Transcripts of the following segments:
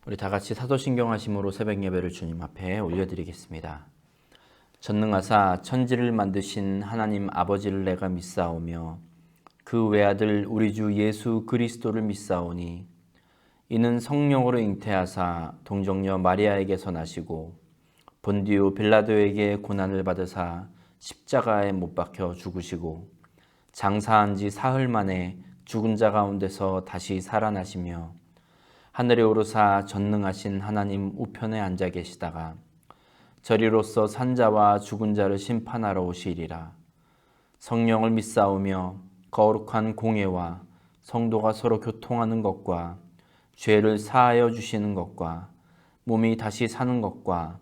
우리 다 같이 사도신경 하심으로 새벽 예배를 주님 앞에 올려드리겠습니다. 전능하사 천지를 만드신 하나님 아버지를 내가 믿사오며 그 외아들 우리 주 예수 그리스도를 믿사오니 이는 성령으로 잉태하사 동정녀 마리아에게서 나시고 본디오 빌라도에게 고난을 받으사 십자가에 못 박혀 죽으시고 장사한 지 사흘 만에 죽은 자 가운데서 다시 살아나시며 하늘에 오르사 전능하신 하나님 우편에 앉아 계시다가 저리로서 산자와 죽은 자를 심판하러 오시리라. 성령을 믿사오며 거룩한 공예와 성도가 서로 교통하는 것과 죄를 사하여 주시는 것과 몸이 다시 사는 것과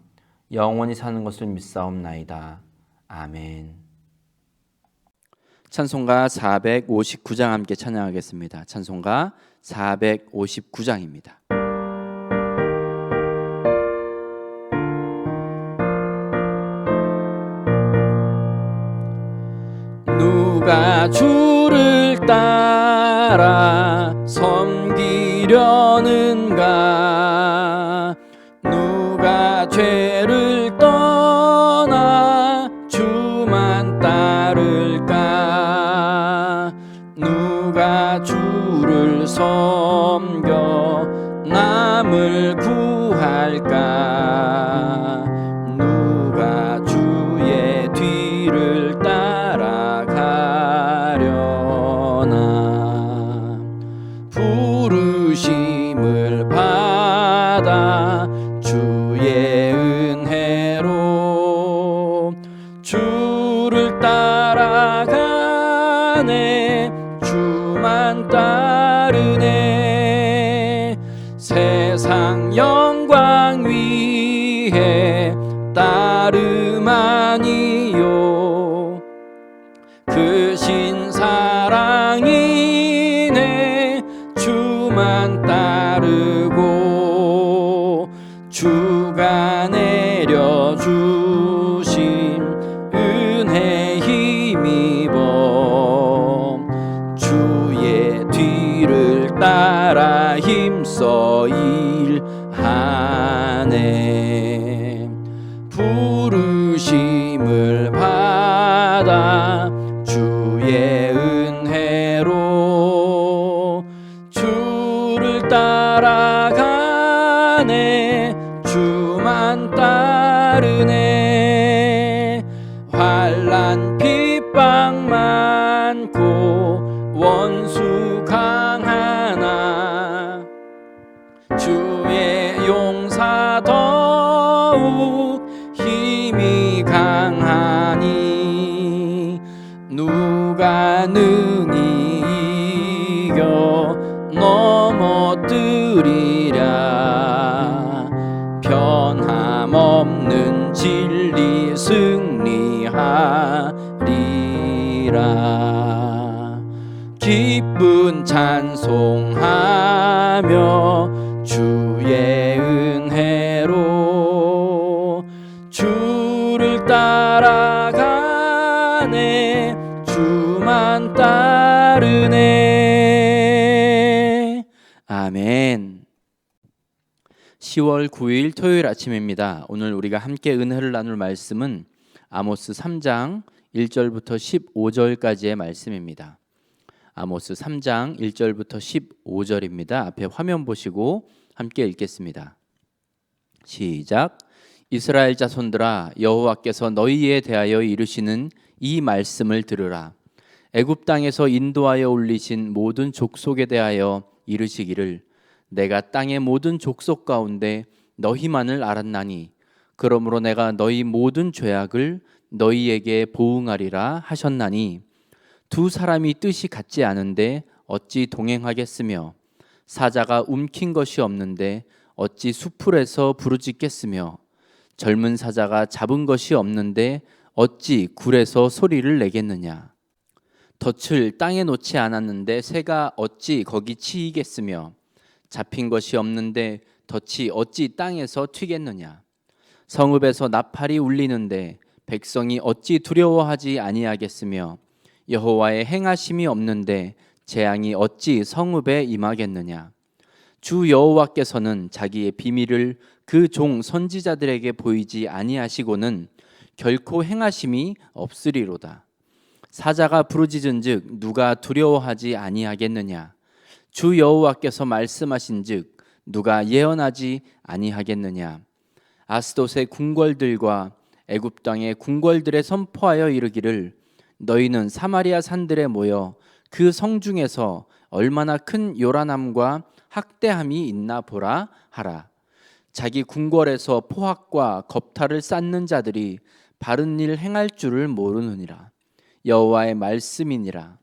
영원히 사는 것을 믿사옵나이다. 아멘. 찬송가 459장 함께 찬양하겠습니다. 찬송가 459장입니다. 누가 주를 따라 섬기려는가? 누가 죄를 떠나 주만 따를까? 누가 주를 섬겨 남을 구할까? 누가 주의 뒤를 따라가려나? 부르심을 받아 주의 은혜로 주를 따라가네. 주만 따르네. 세상 영광 위에 따름 아니요 그 신사랑이네. 주만 따르고 주가 내려주신 은혜 힘입어 주의 뒤를 따라 힘써 일하네. 부르심을 받아 주의 은혜로 주를 따라가네. 주만 따르네. 환난 핍박 많고 원수 강하나 주의 용사 더욱 힘이 강하니 누가 능히 이겨 넘어뜨리랴. 변함없는 진리 승리하리라. 기쁜 찬송하며 주의 은혜로 주를 따라가네. 주만 따르네. 아멘. 10월 9일 토요일 아침입니다. 오늘 우리가 함께 은혜를 나눌 말씀은 아모스 3장 1절부터 15절까지의 말씀입니다. 아모스 3장 1절부터 15절입니다. 앞에 화면 보시고 함께 읽겠습니다. 시작. 이스라엘 자손들아, 여호와께서 너희에 대하여 이르시는 이 말씀을 들으라. 애굽 땅에서 인도하여 올리신 모든 족속에 대하여 이르시기를 내가 땅의 모든 족속 가운데 너희만을 알았나니 그러므로 내가 너희 모든 죄악을 너희에게 보응하리라 하셨나니 두 사람이 뜻이 같지 않은데 어찌 동행하겠으며 사자가 움킨 것이 없는데 어찌 수풀에서 부르짖겠으며 젊은 사자가 잡은 것이 없는데 어찌 굴에서 소리를 내겠느냐. 덫을 땅에 놓지 않았는데 새가 어찌 거기 치이겠으며 잡힌 것이 없는데 덫이 어찌 땅에서 튀겠느냐. 성읍에서 나팔이 울리는데 백성이 어찌 두려워하지 아니하겠으며 여호와의 행하심이 없는데 재앙이 어찌 성읍에 임하겠느냐. 주 여호와께서는 자기의 비밀을 그 종 선지자들에게 보이지 아니하시고는 결코 행하심이 없으리로다. 사자가 부르짖은즉 누가 두려워하지 아니하겠느냐? 주 여호와께서 말씀하신즉 누가 예언하지 아니하겠느냐? 아스돗의 궁궐들과 애굽 땅의 궁궐들에 선포하여 이르기를 너희는 사마리아 산들에 모여 그 성중에서 얼마나 큰 요란함과 학대함이 있나 보라 하라. 자기 궁궐에서 포학과 겁탈을 쌓는 자들이 바른 일 행할 줄을 모르느니라. 여호와의 말씀이니라.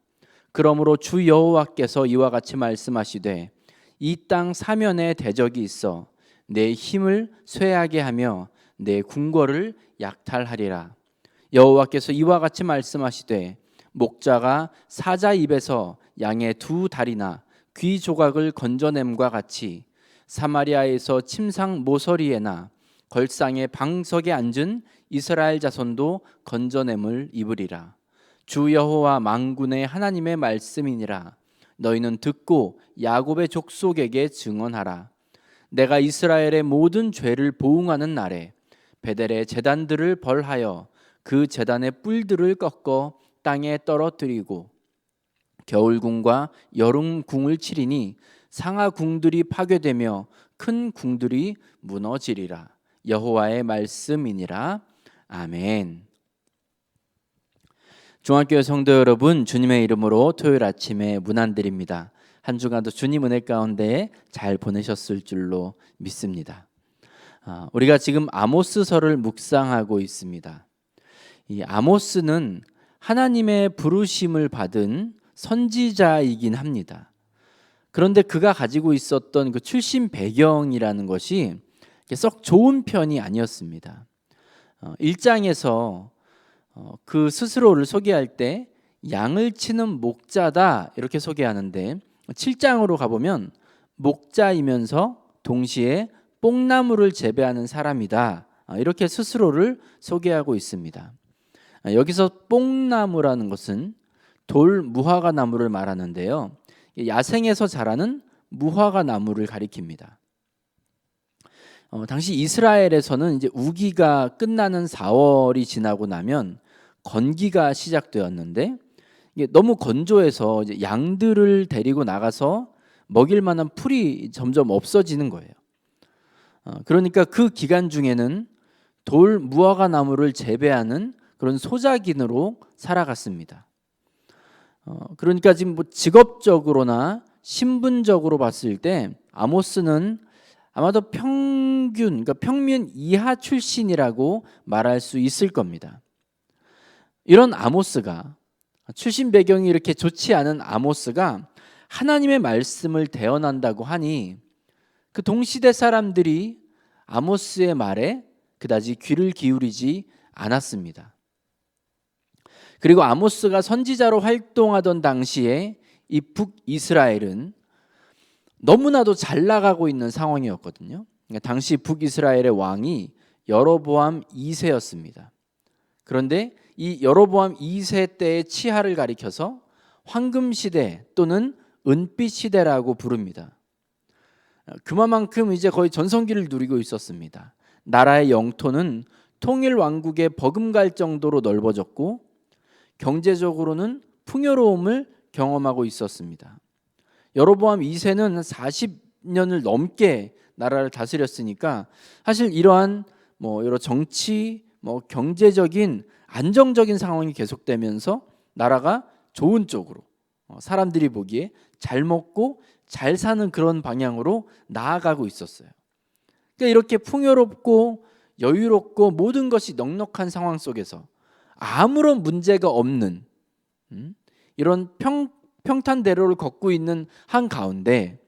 그러므로 주 여호와께서 이와 같이 말씀하시되 이 땅 사면에 대적이 있어 내 힘을 쇠하게 하며 내 궁궐을 약탈하리라. 여호와께서 이와 같이 말씀하시되 목자가 사자 입에서 양의 두 다리나 귀 조각을 건져냄과 같이 사마리아에서 침상 모서리에나 걸상의 방석에 앉은 이스라엘 자손도 건져냄을 입으리라. 주 여호와 만군의 하나님의 말씀이니라. 너희는 듣고 야곱의 족속에게 증언하라. 내가 이스라엘의 모든 죄를 보응하는 날에 베델의 제단들을 벌하여 그 제단의 뿔들을 꺾어 땅에 떨어뜨리고 겨울궁과 여름궁을 치리니 상하궁들이 파괴되며 큰 궁들이 무너지리라. 여호와의 말씀이니라. 아멘. 중학교 성도 여러분, 주님의 이름으로 토요일 아침에 문안드립니다. 한 주간도 주님 은혜 가운데 잘 보내셨을 줄로 믿습니다. 우리가 지금 아모스서를 묵상하고 있습니다. 이 아모스는 하나님의 부르심을 받은 선지자이긴 합니다. 그런데 그가 가지고 있었던 그 출신 배경이라는 것이 썩 좋은 편이 아니었습니다. 1장에서 그 스스로를 소개할 때 양을 치는 목자다 이렇게 소개하는데 7장으로 가보면 목자이면서 동시에 뽕나무를 재배하는 사람이다 이렇게 스스로를 소개하고 있습니다. 여기서 뽕나무라는 것은 돌 무화과 나무를 말하는데요. 야생에서 자라는 무화과 나무를 가리킵니다. 당시 이스라엘에서는 이제 우기가 끝나는 4월이 지나고 나면 건기가 시작되었는데 이게 너무 건조해서 이제 양들을 데리고 나가서 먹일 만한 풀이 점점 없어지는 거예요. 그러니까 그 기간 중에는 돌 무화과 나무를 재배하는 그런 소작인으로 살아갔습니다. 그러니까 지금 뭐 직업적으로나 신분적으로 봤을 때 아모스는 아마도 그러니까 평민 이하 출신이라고 말할 수 있을 겁니다. 이런 아모스가 출신 배경이 이렇게 좋지 않은 아모스가 하나님의 말씀을 대언한다고 하니 그 동시대 사람들이 아모스의 말에 그다지 귀를 기울이지 않았습니다. 그리고 아모스가 선지자로 활동하던 당시에 이 북이스라엘은 너무나도 잘 나가고 있는 상황이었거든요. 그러니까 당시 북이스라엘의 왕이 여로보암 2세였습니다. 그런데 이 여로보암 2세 때의 치하를 가리켜서 황금시대 또는 은빛시대라고 부릅니다. 그만큼 이제 거의 전성기를 누리고 있었습니다. 나라의 영토는 통일 왕국에 버금갈 정도로 넓어졌고 경제적으로는 풍요로움을 경험하고 있었습니다. 여로보암 2세는 40년을 넘게 나라를 다스렸으니까 사실 이러한 여러 정치, 경제적인 안정적인 상황이 계속되면서 나라가 좋은 쪽으로 사람들이 보기에 잘 먹고 잘 사는 그런 방향으로 나아가고 있었어요. 그러니까 이렇게 풍요롭고 여유롭고 모든 것이 넉넉한 상황 속에서 아무런 문제가 없는 이런 평탄대로를 걷고 있는 한가운데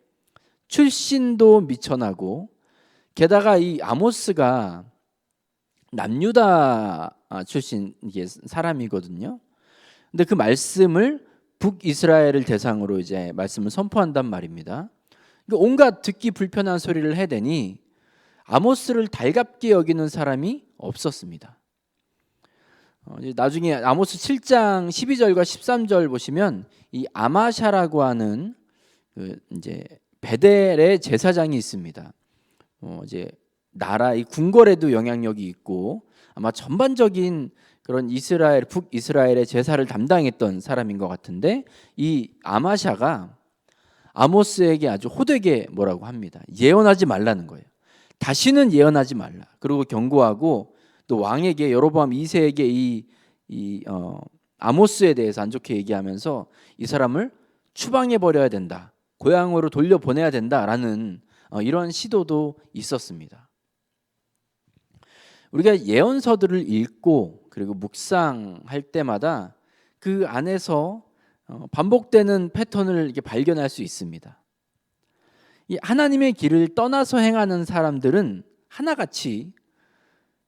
출신도 미천하고 게다가 이 아모스가 남유다 출신 사람이거든요. 근데 그 말씀을 북이스라엘을 대상으로 이제 말씀을 선포한단 말입니다. 온갖 듣기 불편한 소리를 해대니 아모스를 달갑게 여기는 사람이 없었습니다. 나중에 아모스 7장 12절과 13절 보시면 이 아마샤라고 하는 이제 베델의 제사장이 있습니다. 이제 나라의 궁궐에도 영향력이 있고 아마 전반적인 그런 이스라엘 북이스라엘의 제사를 담당했던 사람인 것 같은데, 이 아마샤가 아모스에게 아주 호되게 뭐라고 합니다. 예언하지 말라는 거예요. 다시는 예언하지 말라. 그리고 경고하고 또 왕에게, 여로보암 2세에게 아모스에 대해서 안 좋게 얘기하면서 이 사람을 추방해 버려야 된다, 고향으로 돌려보내야 된다라는 이런 시도도 있었습니다. 우리가 예언서들을 읽고 그리고 묵상할 때마다 그 안에서 반복되는 패턴을 이렇게 발견할 수 있습니다. 이 하나님의 길을 떠나서 행하는 사람들은 하나같이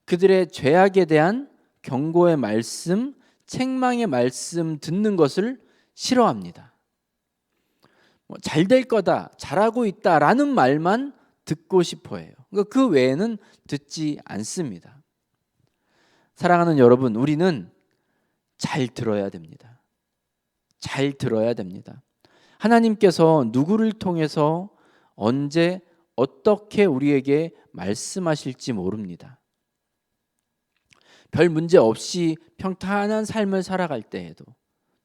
그들의 죄악에 대한 경고의 말씀, 책망의 말씀 듣는 것을 싫어합니다. 잘 될 거다, 잘하고 있다라는 말만 듣고 싶어해요. 그 외에는 듣지 않습니다. 사랑하는 여러분, 우리는 잘 들어야 됩니다. 잘 들어야 됩니다. 하나님께서 누구를 통해서 언제 어떻게 우리에게 말씀하실지 모릅니다. 별 문제 없이 평탄한 삶을 살아갈 때에도,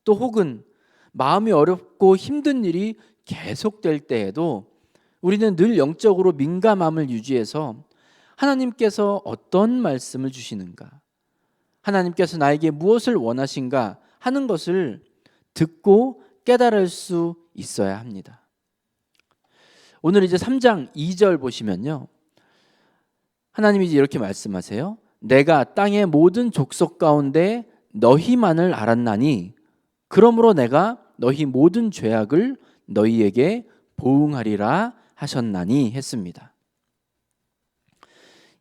또 혹은 마음이 어렵고 힘든 일이 계속될 때에도 우리는 늘 영적으로 민감함을 유지해서 하나님께서 어떤 말씀을 주시는가, 하나님께서 나에게 무엇을 원하신가 하는 것을 듣고 깨달을 수 있어야 합니다. 오늘 이제 3장 2절 보시면요, 하나님이 이제 이렇게 말씀하세요. 내가 땅의 모든 족속 가운데 너희만을 알았나니 그러므로 내가 너희 모든 죄악을 너희에게 보응하리라 하셨나니 했습니다.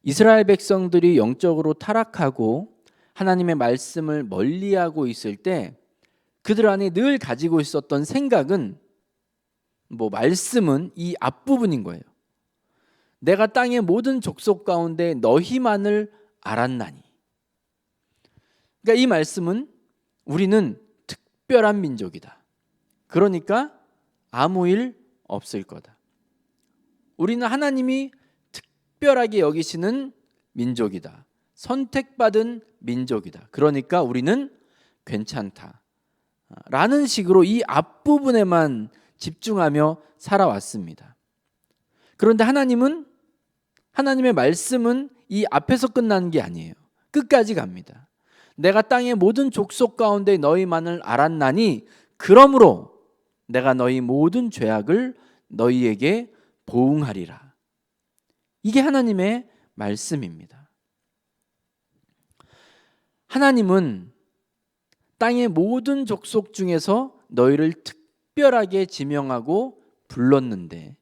이스라엘 백성들이 영적으로 타락하고 하나님의 말씀을 멀리하고 있을 때 그들 안에 늘 가지고 있었던 생각은, 말씀은 이 앞부분인 거예요. 내가 땅의 모든 족속 가운데 너희만을 알았나니. 그러니까 이 말씀은 우리는 특별한 민족이다. 그러니까 아무 일 없을 거다. 우리는 하나님이 특별하게 여기시는 민족이다. 선택받은 민족이다. 그러니까 우리는 괜찮다. 라는 식으로 이 앞부분에만 집중하며 살아왔습니다. 그런데 하나님의 말씀은 이 앞에서 끝나는 게 아니에요. 끝까지 갑니다. 내가 땅의 모든 족속 가운데 너희만을 알았나니 그러므로 내가 너희 모든 죄악을 너희에게 보응하리라. 이게 하나님의 말씀입니다. 하나님은 땅의 모든 족속 중에서 너희를 특별하게 지명하고 불렀는데,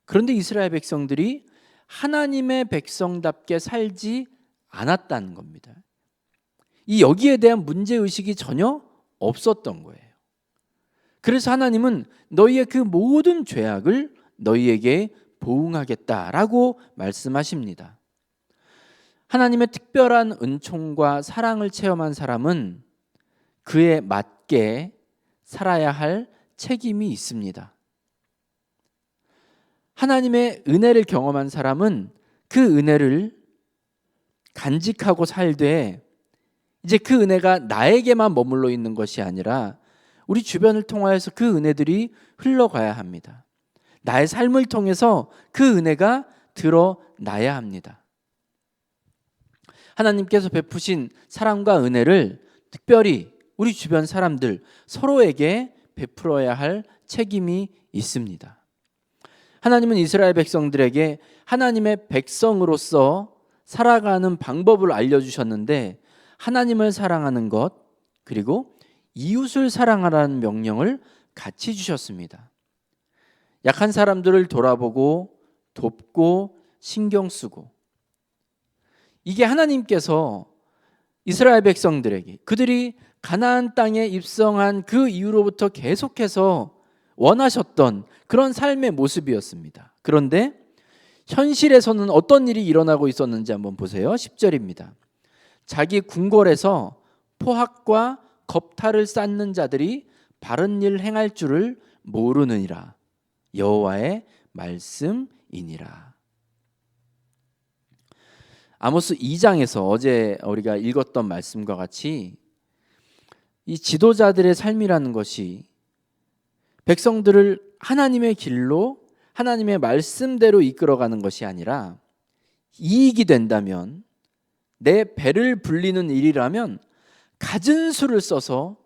그런데 이스라엘 백성들이 하나님의 백성답게 살지 않았다는 겁니다. 여기에 대한 문제의식이 전혀 없었던 거예요. 그래서 하나님은 너희의 그 모든 죄악을 너희에게 보응하겠다라고 말씀하십니다. 하나님의 특별한 은총과 사랑을 체험한 사람은 그에 맞게 살아야 할 책임이 있습니다. 하나님의 은혜를 경험한 사람은 그 은혜를 간직하고 살되, 이제 그 은혜가 나에게만 머물러 있는 것이 아니라 우리 주변을 통하여서 그 은혜들이 흘러가야 합니다. 나의 삶을 통해서 그 은혜가 드러나야 합니다. 하나님께서 베푸신 사랑과 은혜를 특별히 우리 주변 사람들 서로에게 베풀어야 할 책임이 있습니다. 하나님은 이스라엘 백성들에게 하나님의 백성으로서 살아가는 방법을 알려주셨는데, 하나님을 사랑하는 것 그리고 이웃을 사랑하라는 명령을 같이 주셨습니다. 약한 사람들을 돌아보고 돕고 신경 쓰고, 이게 하나님께서 이스라엘 백성들에게 그들이 가나안 땅에 입성한 그 이후로부터 계속해서 원하셨던 그런 삶의 모습이었습니다. 그런데 현실에서는 어떤 일이 일어나고 있었는지 한번 보세요. 10절입니다. 자기 궁궐에서 포악과 겁탈을 쌓는 자들이 바른 일 행할 줄을 모르느니라. 여호와의 말씀이니라. 아모스 2장에서 어제 우리가 읽었던 말씀과 같이 이 지도자들의 삶이라는 것이 백성들을 하나님의 길로 하나님의 말씀대로 이끌어가는 것이 아니라 이익이 된다면, 내 배를 불리는 일이라면 갖은 수를 써서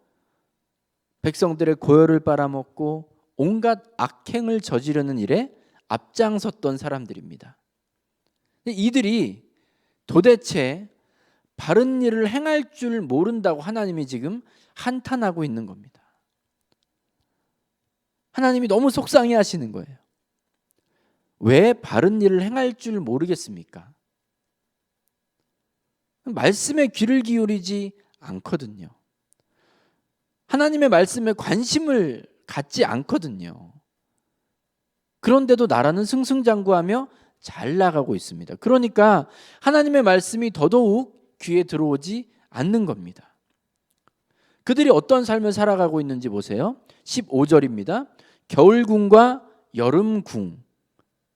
백성들의 고열을 빨아먹고 온갖 악행을 저지르는 일에 앞장섰던 사람들입니다. 이들이 도대체 바른 일을 행할 줄 모른다고 하나님이 지금 한탄하고 있는 겁니다. 하나님이 너무 속상해 하시는 거예요. 왜 바른 일을 행할 줄 모르겠습니까? 말씀에 귀를 기울이지 않거든요. 하나님의 말씀에 관심을 갖지 않거든요. 그런데도 나라는 승승장구하며 잘 나가고 있습니다. 그러니까 하나님의 말씀이 더더욱 귀에 들어오지 않는 겁니다. 그들이 어떤 삶을 살아가고 있는지 보세요. 15절입니다. 겨울궁과 여름궁,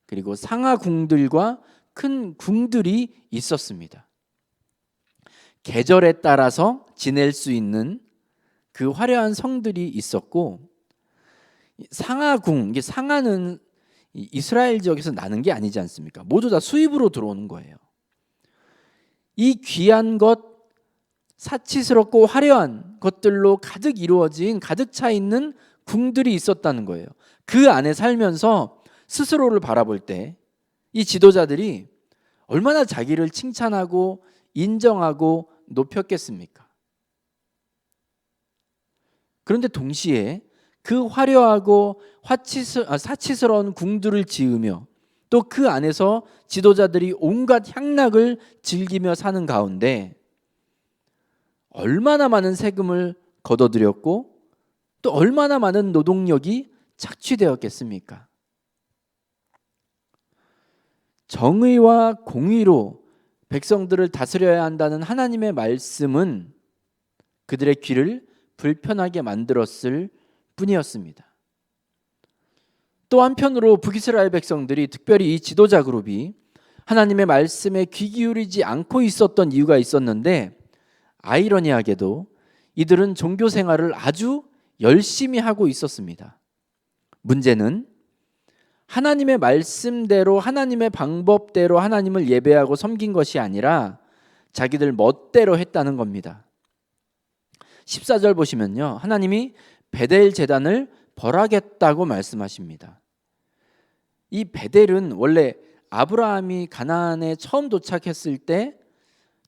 그리고 상하궁들과 큰 궁들이 있었습니다. 계절에 따라서 지낼 수 있는 그 화려한 성들이 있었고, 상하궁, 이게 상하는 이스라엘 지역에서 나는 게 아니지 않습니까? 모두 다 수입으로 들어오는 거예요. 이 귀한 것, 사치스럽고 화려한 것들로 가득 이루어진, 가득 차 있는 궁들이 있었다는 거예요. 그 안에 살면서 스스로를 바라볼 때 이 지도자들이 얼마나 자기를 칭찬하고 인정하고 높였겠습니까? 그런데 동시에 그 화려하고 사치스러운 궁들을 지으며 또 그 안에서 지도자들이 온갖 향락을 즐기며 사는 가운데 얼마나 많은 세금을 걷어들였고 또 얼마나 많은 노동력이 착취되었겠습니까? 정의와 공의로 백성들을 다스려야 한다는 하나님의 말씀은 그들의 귀를 불편하게 만들었을 뿐이었습니다. 또 한편으로 북이스라엘 백성들이, 특별히 이 지도자 그룹이 하나님의 말씀에 귀 기울이지 않고 있었던 이유가 있었는데, 아이러니하게도 이들은 종교 생활을 아주 열심히 하고 있었습니다. 문제는 하나님의 말씀대로, 하나님의 방법대로 하나님을 예배하고 섬긴 것이 아니라 자기들 멋대로 했다는 겁니다. 14절 보시면요, 하나님이 베델 제단을 벌하겠다고 말씀하십니다. 이 베델은 원래 아브라함이 가나안에 처음 도착했을 때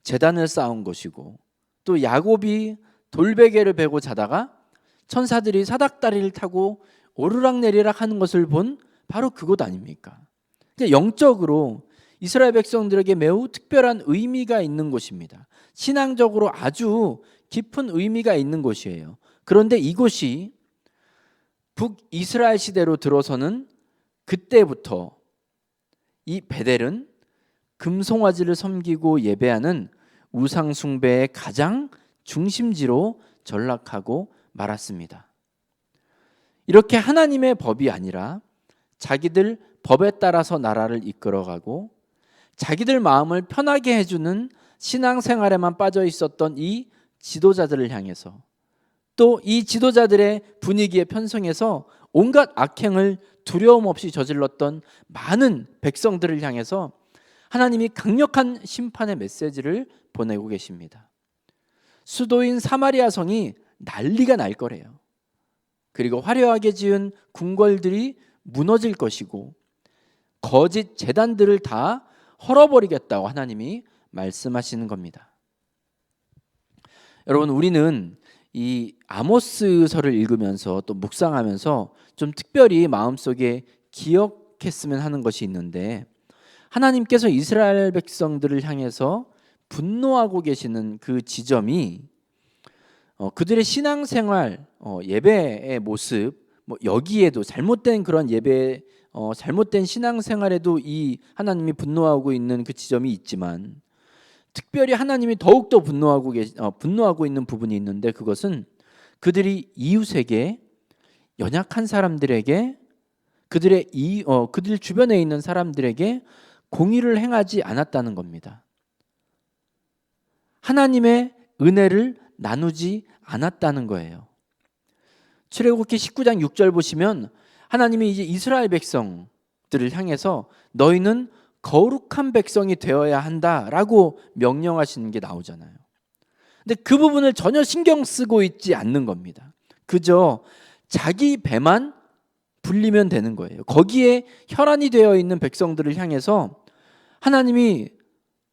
제단을 쌓은 곳이고, 또 야곱이 돌베개를 베고 자다가 천사들이 사닥다리를 타고 오르락내리락 하는 것을 본 바로 그곳 아닙니까? 영적으로 이스라엘 백성들에게 매우 특별한 의미가 있는 곳입니다. 신앙적으로 아주 깊은 의미가 있는 곳이에요. 그런데 이곳이 북이스라엘 시대로 들어서는 그때부터 이 베델은 금송아지를 섬기고 예배하는 우상 숭배의 가장 중심지로 전락하고 말았습니다. 이렇게 하나님의 법이 아니라 자기들 법에 따라서 나라를 이끌어가고 자기들 마음을 편하게 해주는 신앙생활에만 빠져 있었던 이 지도자들을 향해서, 또 이 지도자들의 분위기에 편성해서 온갖 악행을 두려움 없이 저질렀던 많은 백성들을 향해서 하나님이 강력한 심판의 메시지를 보내고 계십니다. 수도인 사마리아 성이 난리가 날 거래요. 그리고 화려하게 지은 궁궐들이 무너질 것이고 거짓 제단들을 다 헐어버리겠다고 하나님이 말씀하시는 겁니다. 여러분, 우리는 이 아모스서를 읽으면서 또 묵상하면서 좀 특별히 마음속에 기억했으면 하는 것이 있는데, 하나님께서 이스라엘 백성들을 향해서 분노하고 계시는 그 지점이 그들의 신앙생활, 예배의 모습, 여기에도 잘못된 그런 예배, 잘못된 신앙생활에도 이 하나님이 분노하고 있는 그 지점이 있지만, 특별히 하나님이 더욱더 분노하고 있는 부분이 있는데, 그것은 그들이 이웃에게, 연약한 사람들에게 그들 주변에 있는 사람들에게 공의를 행하지 않았다는 겁니다. 하나님의 은혜를 나누지 않았다는 거예요. 출애굽기 19장 6절 보시면 하나님이 이제 이스라엘 백성들을 향해서 너희는 거룩한 백성이 되어야 한다라고 명령하시는 게 나오잖아요. 근데 그 부분을 전혀 신경 쓰고 있지 않는 겁니다. 그저 자기 배만 불리면 되는 거예요. 거기에 혈안이 되어 있는 백성들을 향해서 하나님이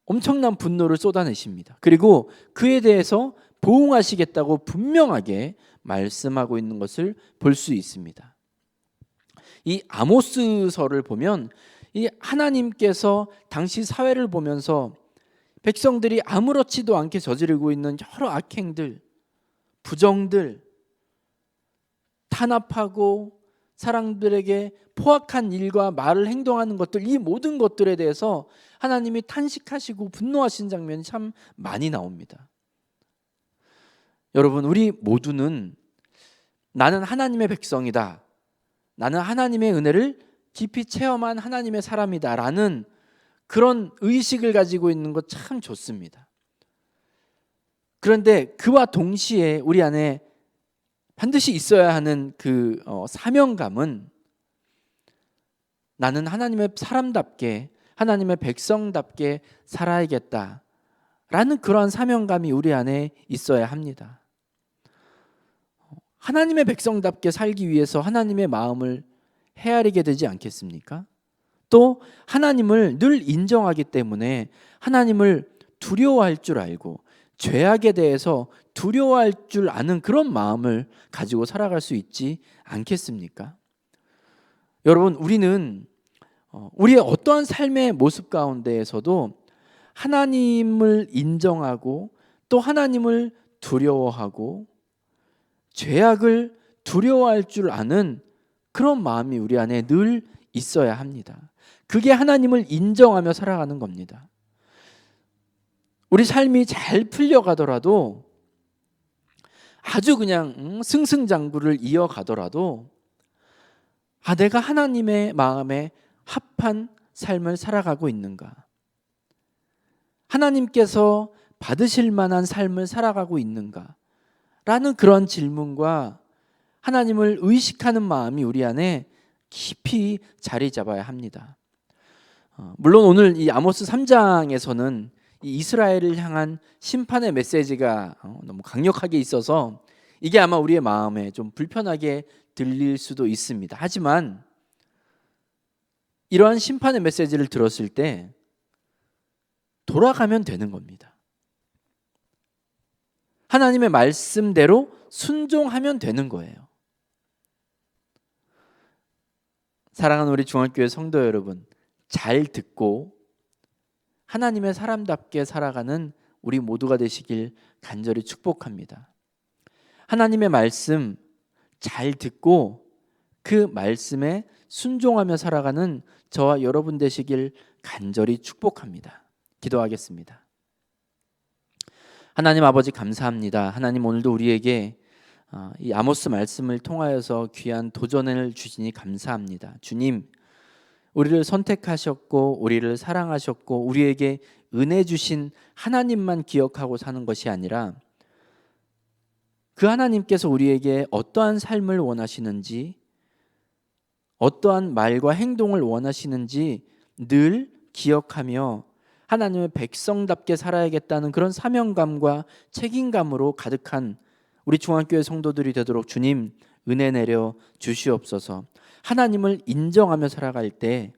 엄청난 분노를 쏟아내십니다. 그리고 그에 대해서 보응하시겠다고 분명하게 말씀하고 있는 것을 볼 수 있습니다. 이 아모스서를 보면 이 하나님께서 당시 사회를 보면서 백성들이 아무렇지도 않게 저지르고 있는 여러 악행들, 부정들, 탄압하고 사람들에게 포악한 일과 말을 행동하는 것들, 이 모든 것들에 대해서 하나님이 탄식하시고 분노하신 장면이 참 많이 나옵니다. 여러분, 우리 모두는 나는 하나님의 백성이다, 나는 하나님의 은혜를 깊이 체험한 하나님의 사람이다 라는 그런 의식을 가지고 있는 것 참 좋습니다. 그런데 그와 동시에 우리 안에 반드시 있어야 하는 그 사명감은 나는 하나님의 사람답게, 하나님의 백성답게 살아야겠다 라는 그러한 사명감이 우리 안에 있어야 합니다. 하나님의 백성답게 살기 위해서 하나님의 마음을 헤아리게 되지 않겠습니까? 또 하나님을 늘 인정하기 때문에 하나님을 두려워할 줄 알고 죄악에 대해서 두려워할 줄 아는 그런 마음을 가지고 살아갈 수 있지 않겠습니까? 여러분, 우리는 우리의 어떠한 삶의 모습 가운데에서도 하나님을 인정하고 또 하나님을 두려워하고 죄악을 두려워할 줄 아는 그런 마음이 우리 안에 늘 있어야 합니다. 그게 하나님을 인정하며 살아가는 겁니다. 우리 삶이 잘 풀려가더라도, 아주 그냥 승승장구를 이어가더라도 내가 하나님의 마음에 합한 삶을 살아가고 있는가? 하나님께서 받으실 만한 삶을 살아가고 있는가? 라는 그런 질문과 하나님을 의식하는 마음이 우리 안에 깊이 자리 잡아야 합니다. 물론 오늘 이 아모스 3장에서는 이 이스라엘을 향한 심판의 메시지가 너무 강력하게 있어서 이게 아마 우리의 마음에 좀 불편하게 들릴 수도 있습니다. 하지만 이러한 심판의 메시지를 들었을 때 돌아가면 되는 겁니다. 하나님의 말씀대로 순종하면 되는 거예요. 사랑하는 우리 중앙교회 성도 여러분, 잘 듣고 하나님의 사람답게 살아가는 우리 모두가 되시길 간절히 축복합니다. 하나님의 말씀 잘 듣고 그 말씀에 순종하며 살아가는 저와 여러분 되시길 간절히 축복합니다. 기도하겠습니다. 하나님 아버지, 감사합니다. 하나님, 오늘도 우리에게 이 아모스 말씀을 통하여서 귀한 도전을 주시니 감사합니다. 주님, 우리를 선택하셨고 우리를 사랑하셨고 우리에게 은혜 주신 하나님만 기억하고 사는 것이 아니라 그 하나님께서 우리에게 어떠한 삶을 원하시는지, 어떠한 말과 행동을 원하시는지 늘 기억하며 하나님의 백성답게 살아야겠다는 그런 사명감과 책임감으로 가득한 우리 중앙교회 성도들이 되도록 주님 은혜 내려 주시옵소서. 하나님을 인정하며 살아갈 때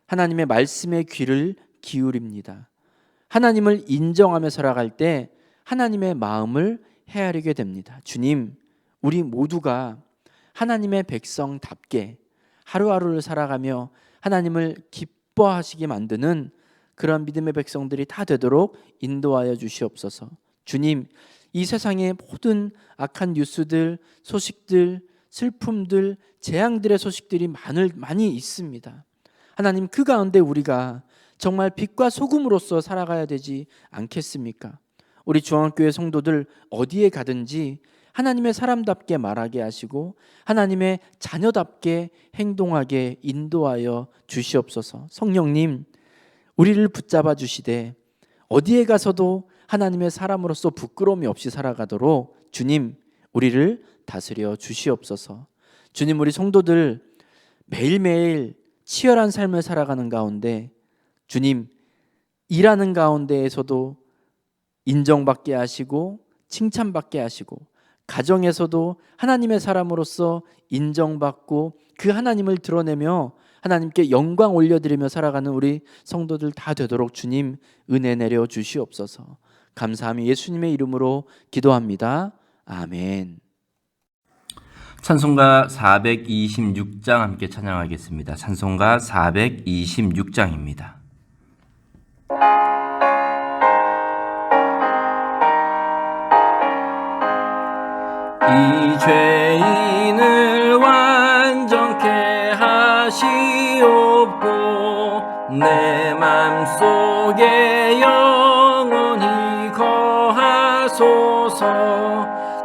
하나님의 말씀에 귀를 기울입니다. 하나님을 인정하며 살아갈 때 하나님의 마음을 헤아리게 됩니다. 주님, 우리 모두가 하나님의 백성답게 하루하루를 살아가며 하나님을 기뻐하시게 만드는 그런 믿음의 백성들이 다 되도록 인도하여 주시옵소서. 주님, 이 세상의 모든 악한 뉴스들, 소식들, 슬픔들, 재앙들의 소식들이 많이 있습니다. 하나님, 그 가운데 우리가 정말 빛과 소금으로서 살아가야 되지 않겠습니까? 우리 중앙교회 성도들 어디에 가든지 하나님의 사람답게 말하게 하시고 하나님의 자녀답게 행동하게 인도하여 주시옵소서. 성령님, 우리를 붙잡아 주시되 어디에 가서도 하나님의 사람으로서 부끄러움이 없이 살아가도록 주님, 우리를 다스려 주시옵소서. 주님, 우리 성도들 매일매일 치열한 삶을 살아가는 가운데 주님, 일하는 가운데에서도 인정받게 하시고 칭찬받게 하시고 가정에서도 하나님의 사람으로서 인정받고 그 하나님을 드러내며 하나님께 영광 올려드리며 살아가는 우리 성도들 다 되도록 주님 은혜 내려 주시옵소서. 감사하며 예수님의 이름으로 기도합니다. 아멘. 찬송가 426장 함께 찬양하겠습니다. 찬송가 426장입니다. 이 죄인을 완전케 하시옵고 내 맘속에 영원히 거하소서.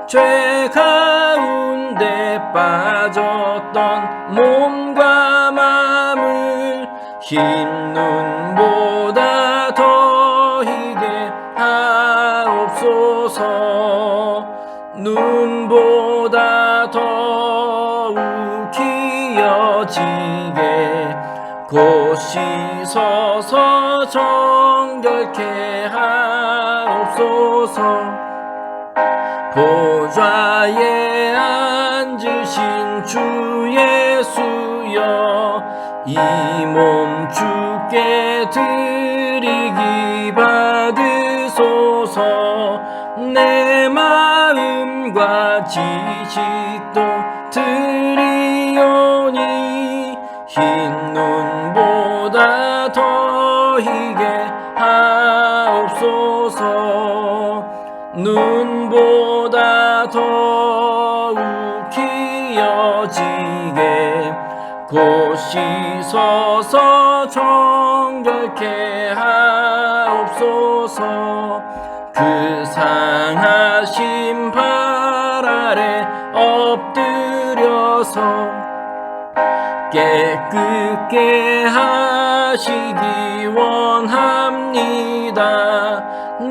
죄 가운데 빠졌던 몸과 마음을 흰 눈보다 더 희게 하옵소서. 눈보다 더욱 기어지게 곧 씻어서 정결케 하옵소서. 보좌에 앉으신 주 예수여, 이 몸 주께 드리기 받으소서. 내 마음과 지식도 드리오니 흰 눈보다 더 희게 하옵소서. 눈보다 더욱 기어지게 곧 씻어서 정결케 하옵소서. 그 상하신 발 아래 엎드려서 깨끗게 하시기 원합니다.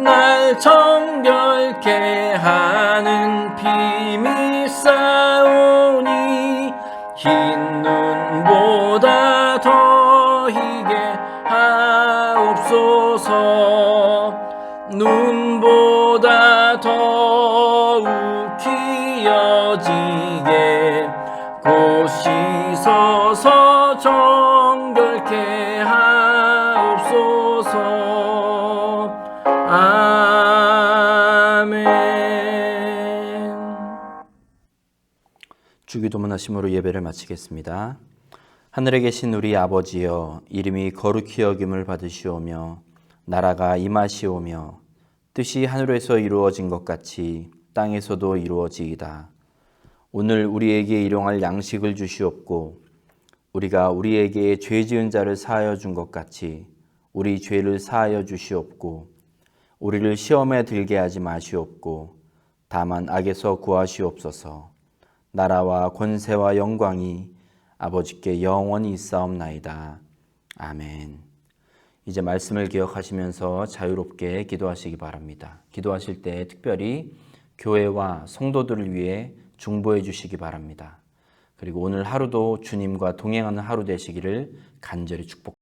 날 정결케 하는 피미 싸우니 흰 눈보다 더 희게 하옵소서. 눈보다 더욱 기어지게 곧 씻어서 정결케 하옵소서. 아멘. 주기도문 하심으로 예배를 마치겠습니다. 하늘에 계신 우리 아버지여, 이름이 거룩히 여김을 받으시오며 나라가 임하시오며 뜻이 하늘에서 이루어진 것 같이 땅에서도 이루어지이다. 오늘 우리에게 일용할 양식을 주시옵고 우리가 우리에게 죄 지은 자를 사하여 준 것 같이 우리 죄를 사하여 주시옵고 우리를 시험에 들게 하지 마시옵고 다만 악에서 구하시옵소서. 나라와 권세와 영광이 아버지께 영원히 있사옵나이다. 아멘. 이제 말씀을 기억하시면서 자유롭게 기도하시기 바랍니다. 기도하실 때 특별히 교회와 성도들을 위해 중보해 주시기 바랍니다. 그리고 오늘 하루도 주님과 동행하는 하루 되시기를 간절히 축복합니다.